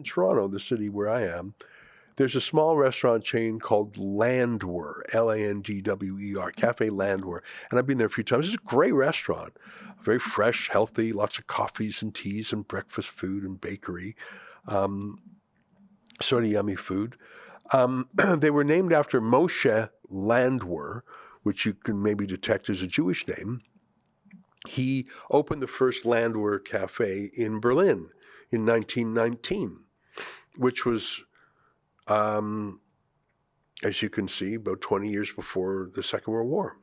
in Toronto, the city where I am, there's a small restaurant chain called Landwer, Landwer, Cafe Landwer. And I've been there a few times. It's a great restaurant, very fresh, healthy, lots of coffees and teas and breakfast food and bakery, sort of yummy food. They were named after Moshe Landwer, which you can maybe detect as a Jewish name. He opened the first Landwer Cafe in Berlin in 1919, which was, as you can see, about 20 years before the Second World War.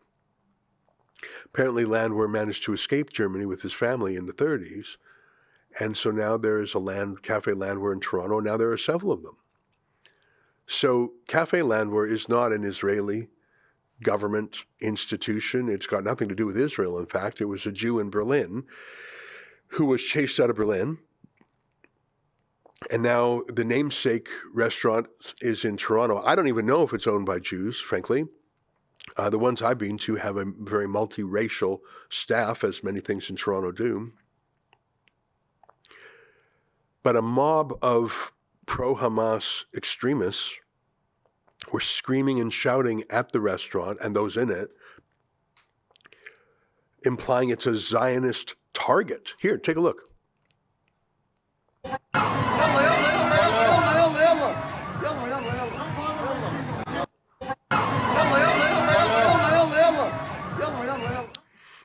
Apparently, Landwer managed to escape Germany with his family in the 30s, and so now there is a Cafe Landwer in Toronto. Now there are several of them. So Cafe Landwer is not an Israeli government institution. It's got nothing to do with Israel. In fact, it was a Jew in Berlin who was chased out of Berlin. And now the namesake restaurant is in Toronto. I don't even know if it's owned by Jews, frankly. The ones I've been to have a very multiracial staff, as many things in Toronto do. But a mob of pro-Hamas extremists were screaming and shouting at the restaurant and those in it, implying it's a Zionist target. Here, take a look.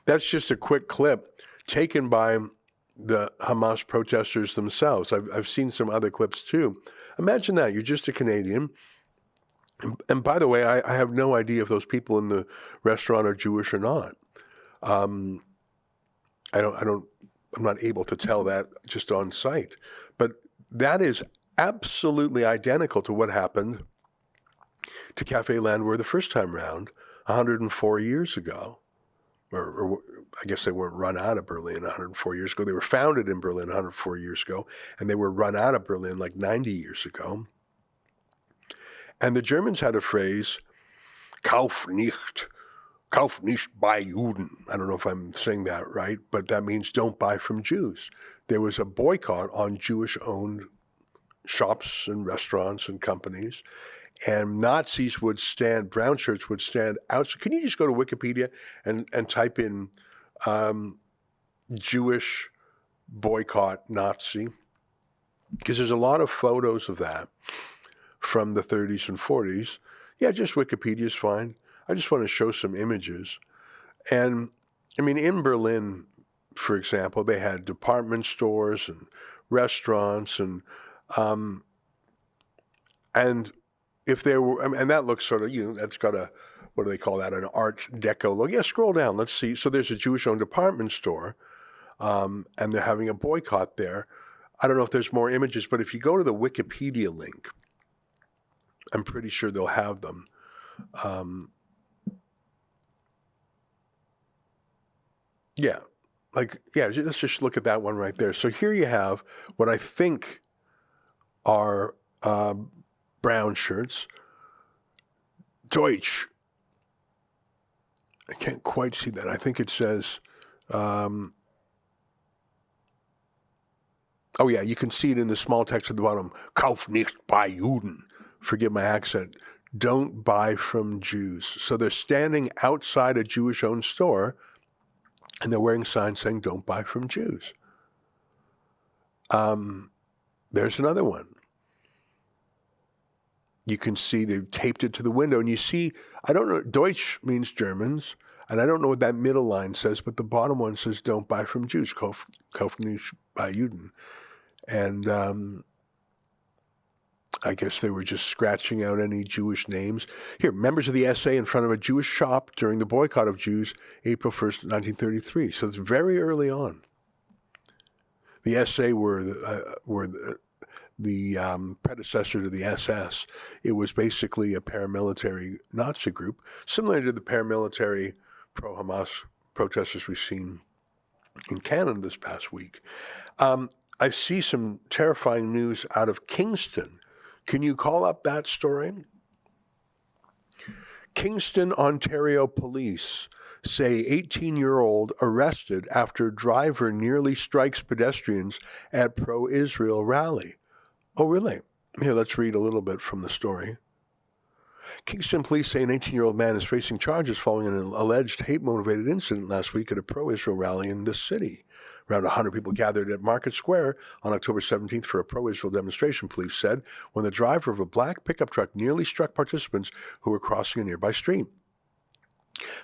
That's just a quick clip taken by the Hamas protesters themselves. I've seen some other clips too. Imagine that. You're just a Canadian. And by the way, I have no idea if those people in the restaurant are Jewish or not. I'm not able to tell that just on site. But that is absolutely identical to what happened to Cafe Landwer the first time round 104 years ago. Or I guess they weren't run out of Berlin 104 years ago. They were founded in Berlin 104 years ago, and they were run out of Berlin like 90 years ago. And the Germans had a phrase, Kauf nicht bei Juden. I don't know if I'm saying that right, but that means don't buy from Jews. There was a boycott on Jewish-owned shops and restaurants and companies, and Nazis would stand, brown shirts would stand outside. Can you just go to Wikipedia and type in Jewish boycott Nazi? Because there's a lot of photos of that from the 30s and 40s. Yeah, just Wikipedia is fine. I just want to show some images. And I mean, in Berlin, for example, they had department stores and restaurants and if there were, and that looks sort of, that's got a, what do they call that, an Art Deco look. Yeah, scroll down, let's see. So there's a Jewish-owned department store, and they're having a boycott there. I don't know if there's more images, but if you go to the Wikipedia link, I'm pretty sure they'll have them. Let's just look at that one right there. So here you have what I think are brown shirts. Deutsch. I can't quite see that. I think it says, oh yeah, you can see it in the small text at the bottom. Kauf nicht bei Juden. Forgive my accent. Don't buy from Jews. So they're standing outside a Jewish-owned store, and they're wearing signs saying, don't buy from Jews. There's another one. You can see they've taped it to the window, and you see, I don't know, Deutsch means Germans, and I don't know what that middle line says, but the bottom one says, don't buy from Jews, Kauf nicht bei Juden. And I guess they were just scratching out any Jewish names. Here, members of the SA in front of a Jewish shop during the boycott of Jews, April 1st, 1933. So it's very early on. The SA were the predecessor to the SS. It was basically a paramilitary Nazi group, similar to the paramilitary pro-Hamas protesters we've seen in Canada this past week. I see some terrifying news out of Kingston. Can you call up that story? Kingston, Ontario police say 18-year-old arrested after driver nearly strikes pedestrians at pro-Israel rally. Oh, really? Here, let's read a little bit from the story. Kingston police say an 18-year-old man is facing charges following an alleged hate-motivated incident last week at a pro-Israel rally in the city. Around 100 people gathered at Market Square on October 17th for a pro-Israel demonstration, police said, when the driver of a black pickup truck nearly struck participants who were crossing a nearby street.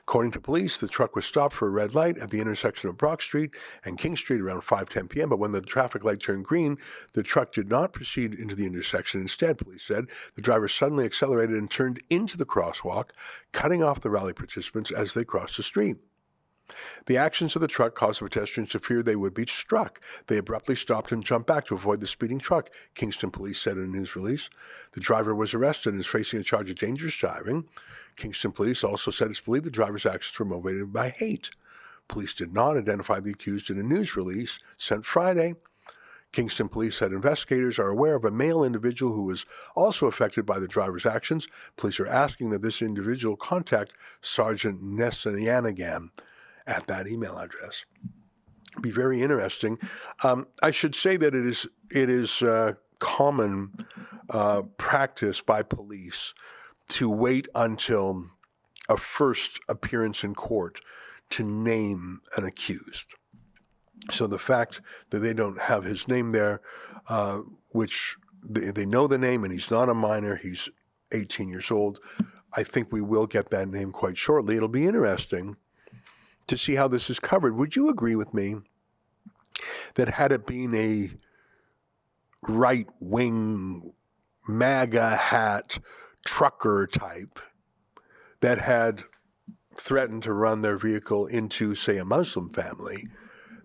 According to police, the truck was stopped for a red light at the intersection of Brock Street and King Street around 5:10 p.m., but when the traffic light turned green, the truck did not proceed into the intersection. Instead, police said, the driver suddenly accelerated and turned into the crosswalk, cutting off the rally participants as they crossed the street. The actions of the truck caused the pedestrians to fear they would be struck. They abruptly stopped and jumped back to avoid the speeding truck, Kingston police said in a news release. The driver was arrested and is facing a charge of dangerous driving. Kingston police also said it's believed the driver's actions were motivated by hate. Police did not identify the accused in a news release sent Friday. Kingston police said investigators are aware of a male individual who was also affected by the driver's actions. Police are asking that this individual contact Sergeant Nessanianagan at that email address. Be very interesting. I should say that it is common practice by police to wait until a first appearance in court to name an accused. So the fact that they don't have his name there, which they know the name and he's not a minor, he's 18 years old, I think we will get that name quite shortly. It'll be interesting to see how this is covered. Would you agree with me that had it been a right-wing MAGA hat trucker type that had threatened to run their vehicle into, say, a Muslim family,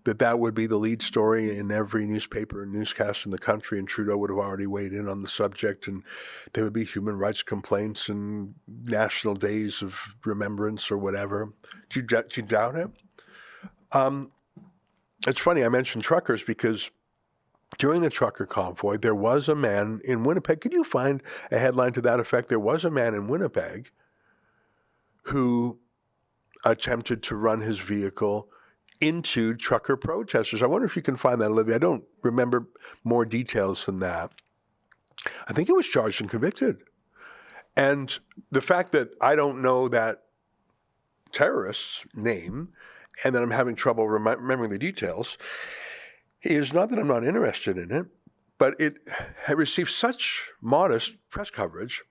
that would be the lead story in every newspaper and newscast in the country, and Trudeau would have already weighed in on the subject, and there would be human rights complaints and national days of remembrance or whatever. Do you doubt it? It's funny, I mentioned truckers because during the trucker convoy, there was a man in Winnipeg. Could you find a headline to that effect? There was a man in Winnipeg who attempted to run his vehicle into trucker protesters. I wonder if you can find that, Olivia. I don't remember more details than that. I think he was charged and convicted. And the fact that I don't know that terrorist's name and that I'm having trouble remembering the details is not that I'm not interested in it, but it had received such modest press coverage.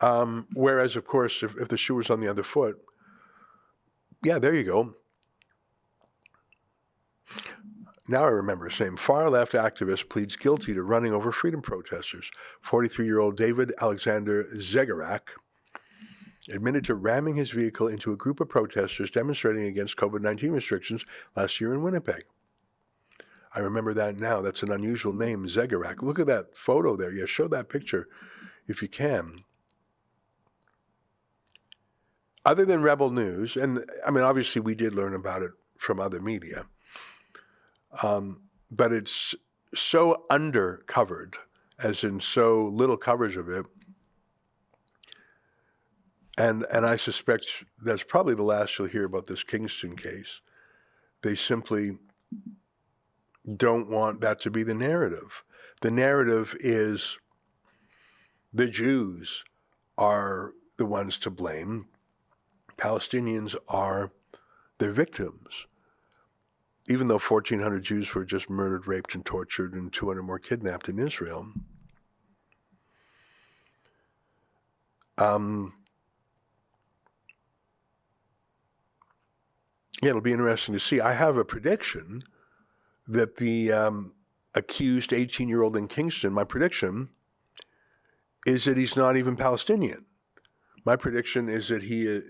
Whereas, of course, if the shoe was on the other foot, yeah, there you go. Now I remember his name. Far-left activist pleads guilty to running over freedom protesters. 43-year-old David Alexander Zegarak admitted to ramming his vehicle into a group of protesters demonstrating against COVID-19 restrictions last year in Winnipeg. I remember that now. That's an unusual name, Zegarak. Look at that photo there. Yeah, show that picture if you can. Other than Rebel News, and I mean, obviously we did learn about it from other media, but it's so undercovered, as in so little coverage of it. And I suspect that's probably the last you'll hear about this Kingston case. They simply don't want that to be the narrative. The narrative is the Jews are the ones to blame. Palestinians are their victims. Even though 1,400 Jews were just murdered, raped, and tortured, and 200 more kidnapped in Israel. Yeah, it'll be interesting to see. I have a prediction that the accused 18-year-old in Kingston, my prediction is that he's not even Palestinian. My prediction is that he,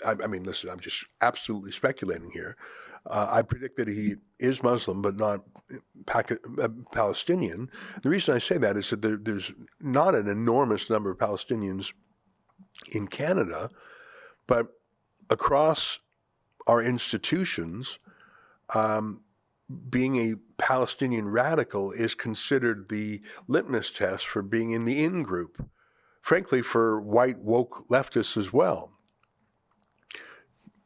I mean, listen, I'm just absolutely speculating here. I predict that he is Muslim, but not Palestinian. The reason I say that is that there's not an enormous number of Palestinians in Canada, but across our institutions, being a Palestinian radical is considered the litmus test for being in the in group, frankly, for white woke leftists as well.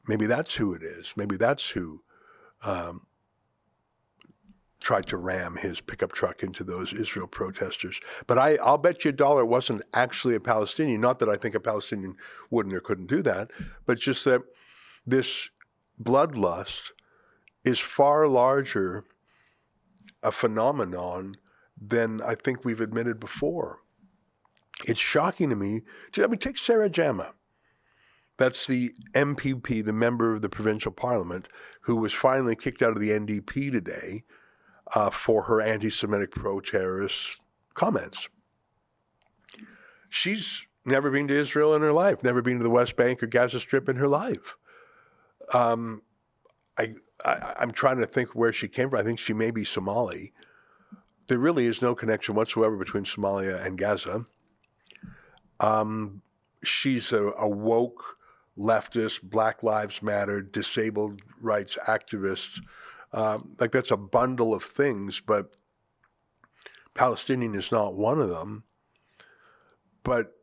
Maybe that's who it is. Maybe that's who tried to ram his pickup truck into those Israel protesters. But I'll bet you $1 it wasn't actually a Palestinian. Not that I think a Palestinian wouldn't or couldn't do that, but just that this bloodlust is far larger a phenomenon than I think we've admitted before. It's shocking to me. I mean, take Sarah Jama. That's the MPP, the member of the provincial parliament, who was finally kicked out of the NDP today for her anti-Semitic pro-terrorist comments. She's never been to Israel in her life, never been to the West Bank or Gaza Strip in her life. I'm trying to think where she came from. I think she may be Somali. There really is no connection whatsoever between Somalia and Gaza. She's a woke leftist, Black Lives Matter, disabled rights activist. Like that's a bundle of things, but Palestinian is not one of them. But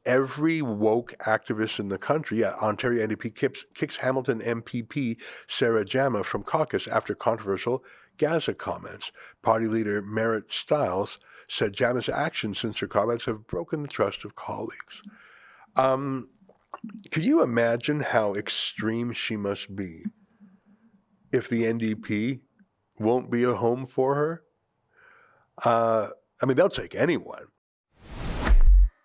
every woke activist in the country, Ontario NDP kicks Hamilton MPP Sarah Jama from caucus after controversial Gaza comments. Party leader Merritt Stiles said Jama's actions since her comments have broken the trust of colleagues. Could you imagine how extreme she must be if the NDP won't be a home for her? I mean, they'll take anyone.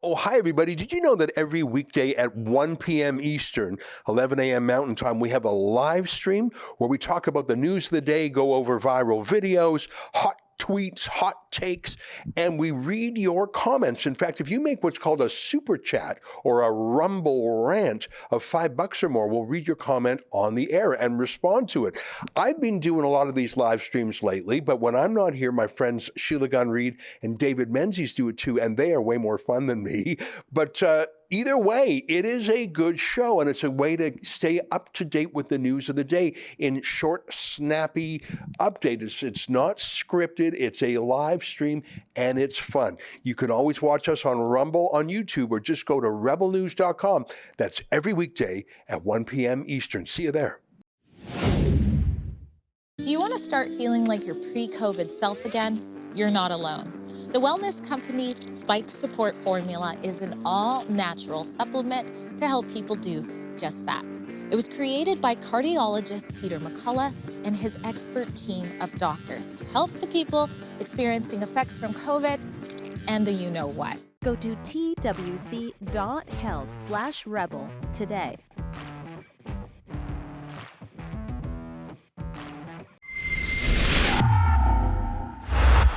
Oh, hi, everybody. Did you know that every weekday at 1 p.m. Eastern, 11 a.m. Mountain Time, we have a live stream where we talk about the news of the day, go over viral videos, hot tweets, hot takes, and we read your comments. In fact, if you make what's called a super chat or a Rumble rant of $5 or more, we'll read your comment on the air and respond to it. I've been doing a lot of these live streams lately, but when I'm not here, my friends Sheila Gunn-Reid and David Menzies do it too, and they are way more fun than me. But either way, it is a good show, and it's a way to stay up to date with the news of the day in short, snappy updates. It's not scripted. It's a live stream, and it's fun. You can always watch us on Rumble on YouTube, or just go to rebelnews.com. That's every weekday at 1 p.m. Eastern. See you there. Do you want to start feeling like your pre-COVID self again? You're not alone. The wellness company's Spike Support Formula is an all-natural supplement to help people do just that. It was created by cardiologist Peter McCullough and his expert team of doctors to help the people experiencing effects from COVID and the you-know-what. Go to twc.health/rebel today.